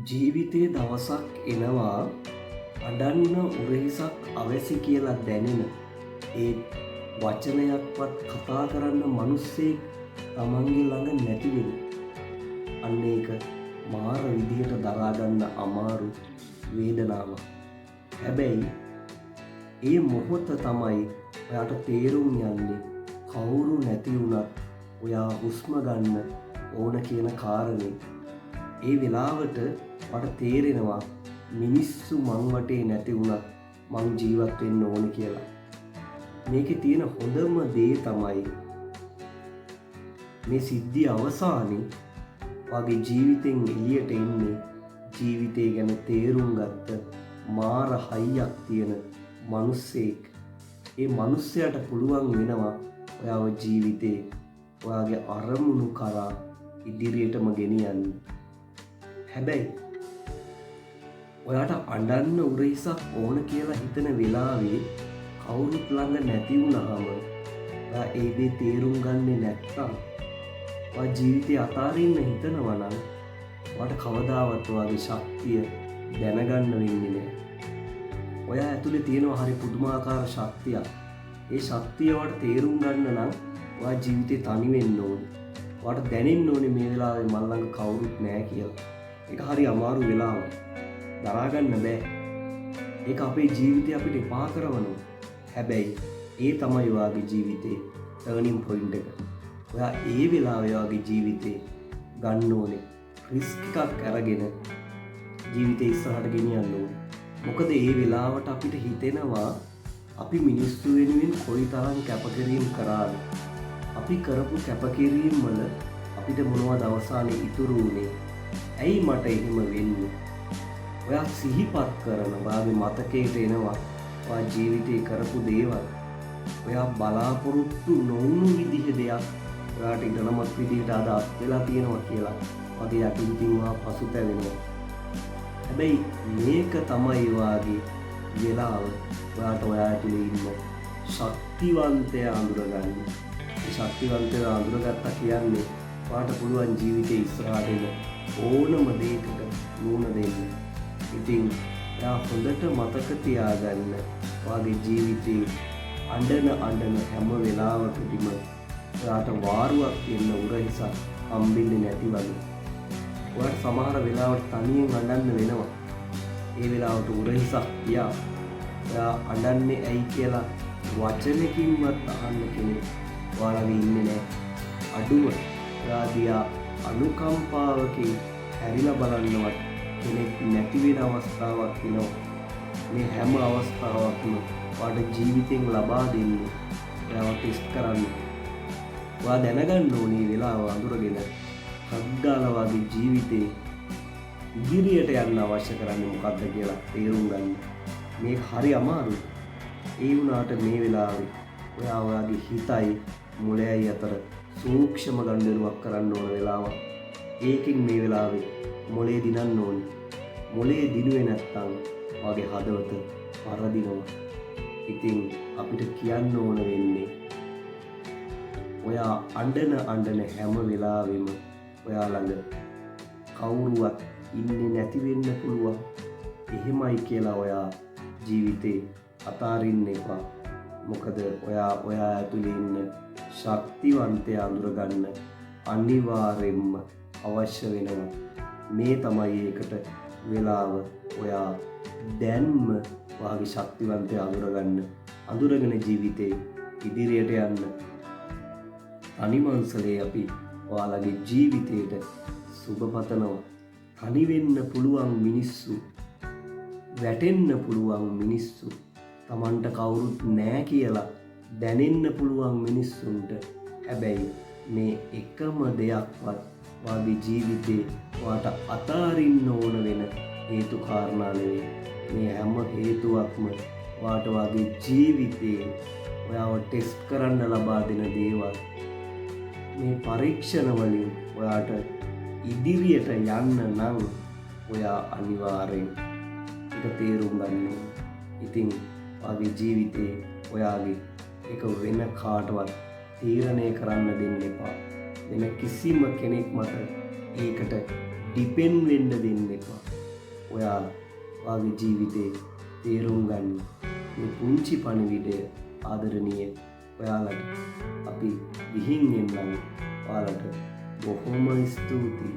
ජීවිතයේ දවසක් එනවා අඩන්න උරහිසක් අවැසි කියලා දැනෙන ඒ වචනයක්වත් කතා කරන්න මිනිස්සෙක් තමන්ගේ ළඟ නැති වෙන. අන්න ඒක මාර විදියට දරාගන්න අමාරු වේදනාවක්. හැබැයි ඒ මොහොත තමයි ඔයාට තේරුම් යන්නේ කවුරු නැති වුණත් ඔයා හුස්ම ගන්න ඕන කියන කාරණේ. ඒ වෙලාවට මට තේරෙනවා මිනිස්සු මං වටේ නැති වුණත් මං ජීවත් වෙන්න ඕන කියලා. මේකේ තියෙන හොඳම දේ තමයි මේ සිද්ධිය අවසානයේ වගේ ජීවිතෙන් එළියට එන්නේ ජීවිතය ගැන තේරුම් ගත්ත මාර හයියක් තියෙන මිනිස්සෙක්. ඒ මිනිස්සයාට පුළුවන් වෙනවා ඔයාව ජීවිතේ ඔයාගේ අරමුණු කරා ඉදිරියටම ගෙනියන්න. හැබැයි ඔයාට අඬන්න උරහිසක් ඕන කියලා හිතන වෙලාවේ කවුරුත් ළඟ නැති වුණාම ඔයා ඒ දේ තේරුම් ගන්නේ නැත්තම් ඔයා ජීවිතේ අතාරින්න හිතනවා නම් ඔයාට කවදාවත් ඔයාගේ ශක්තිය දැනගන්න වෙන්නේ නැහැ. ඔයා ඇතුලේ තියෙනවා හරි පුදුමාකාර ශක්තියක්. ඒ ශක්තිය ඔයාට තේරුම් ගන්න නම් ඔයා ජීවිතේ තනි වෙන්න ඕනේ. ඔයාට දැනෙන්න ඕනේ මේ වෙලාවේ මල් ළඟ කවුරුත් නැහැ කියලා. ඒක හරි අමාරු වෙලාවක්. දරා ගන්න බෑ. ඒක අපේ ජීවිතේ අපිට එපා කරනවා. හැබැයි ඒ තමයි ඔයාගේ ජීවිතේ ටර්නින් පොයින්ට් එක. ඔයා ඒ වෙලාවේ ඔයාගේ ජීවිතේ ගන්න ඕනේ රිස්ක් එකක් අරගෙන ජීවිතේ ඉස්සරහට ගෙනියන්න ඕනේ. මොකද ඒ වෙලාවට අපිට හිතෙනවා අපි මිනිස්සු වෙනුවෙන් කොයිතරම් කැපකිරීම කරාද. අපි කරපු කැපකිරීම වල අපිට මොනවද අවසානයේ ඉතුරු වුනේ? ඇයි මට එහෙම වෙන්නේ? ඔයා සිහිපත් කරන ඔයාගේ මතකයට එනවා ඔයා ජීවිතේ කරපු දේවල්. ඔයා බලාපොරොත්තු නොවුණු විදිහ දෙයක් ඔයාට ඉදනමත් විදිහට අද අත් වෙලා තියෙනවා කියලා වගේ යටින් ඔයා පසුතැවෙනවා. හැබැයි මේක තමයි ඔයාගේ වෙලාව. ඔයාට ඔයා ඇතුලේ ඉන්න ශක්තිවන්තය අඳුරගන්න. මේ ශක්තිවන්තය අඳුරගත්තා කියන්නේ ඔයාට පුළුවන් ජීවිතේ ඉස්සරහට එන ඕනම දෙයකට මුහුණ දෙන්න. ඉතින් එයා හොඳට මතක තියාගන්න ඔයාගේ ජීවිතේ අඬන හැම වෙලාවකදීම ඔයාට වාරුවක් තියෙන උරහිසක් හම්බෙන්නේ නැති වගේ. ඔයාට සමහර වෙලාවට තනියෙන් අඬන්න වෙනවා. ඒ වෙලාවට උරහිසක් තියා ඔයා අඬන්නේ ඇයි කියලා වචනකින්වත් අහන්න කෙනෙක් ඔයාලගේ ඉන්නේ නැහැ. අඩුව ඔයා දිහා අනුකම්පාවකින් හැරිලා බලන්නවත් කෙනෙක් නැති වෙන අවස්ථාවක් වෙනවා. මේ හැම අවස්ථාවක්ම ඔයාට ජීවිතෙන් ලබා දෙන්නේ ඔයාව ටෙස්ට් කරන්න. ඔයා දැනගන්න ඕනේ වෙලාව අඳුරගෙන හග්ගාලා වගේ ජීවිතේ ඉදිරියට යන්න අවශ්‍ය කරන්නේ මොකක්ද කියලා තේරුම් ගන්න. මේක හරි අමාරුයි. ඒ වුණාට මේ වෙලාවේ ඔයා ඔයාගේ හිතයි මොළයයි අතර සූක්ෂම ගනුදෙනුවක් කරන්න ඕන වෙලාවක්. ඒකෙන් මේ වෙලාවේ මොළේ දිනන්න ඕනේ. මොළේ දිනුවේ නැත්තම් ඔයාගේ හදවත පරදිනවා. ඉතින් අපිට කියන්න ඕන වෙන්නේ ඔයා අඬන හැම වෙලාවෙම ඔයා ළඟ කවුරුවත් ඉන්නේ නැති වෙන්න පුළුවන්. එහෙමයි කියලා ඔයා ජීවිතේ අතාරින්න එපා. මොකද ඔයා ඇතුලේ ඉන්න ශක්තිවන්තය අඳුරගන්න අනිවාර්යෙන්ම අවශ්‍ය වෙනවා. මේ තමයි ඒකට වෙලාව. ඔයා දැන්ම ඔයාගේ ශක්තිවන්තය අඳුරගෙන ජීවිතේ ඉදිරියට යන්න. තනිමංසලේ අපි ඔයාලගේ ජීවිතයට සුබ පතනවා. තනි වෙන්න පුළුවන් මිනිස්සු, වැටෙන්න පුළුවන් මිනිස්සු, Tamanට කවුරුත් නැහැ කියලා දැනෙන්න පුළුවන් මිනිස්සුන්ට හැබැයි මේ එකම දෙයක්වත් ඔයාගේ ජීවිතේ ඔයාට අතාරින්න ඕන වෙන හේතු කාරණා නෙවෙයි. මේ හැම හේතුවක්ම ඔයාට ඔයාගේ ජීවිතේ ඔයාව ටෙස්ට් කරන්න ලබා දෙන දේවල්. මේ පරීක්ෂණ වලින් ඔයාට ඉදිරියට යන්න නම් ඔයා අනිවාර්යෙන් ඒක තේරුම් ගන්න ඕනේ. ඉතින් ඔයාගේ ජීවිතේ ඔයාගේ ඒක වෙන කාටවත් තීරණය කරන්න දෙන්න එපා. වෙන කිසිම කෙනෙක් මත ඒකට ඩිපෙන්ඩ් වෙන්න දෙන්න එපා. දාලා වාගේ ජීවිතේ තේරුම් ගන්න. මේ පුංචි පණිවිඩය ආදරණීය ඔයාලට අපි ගිහින් එන්නම්. ඔයාලට බොහොම ස්තුතියි.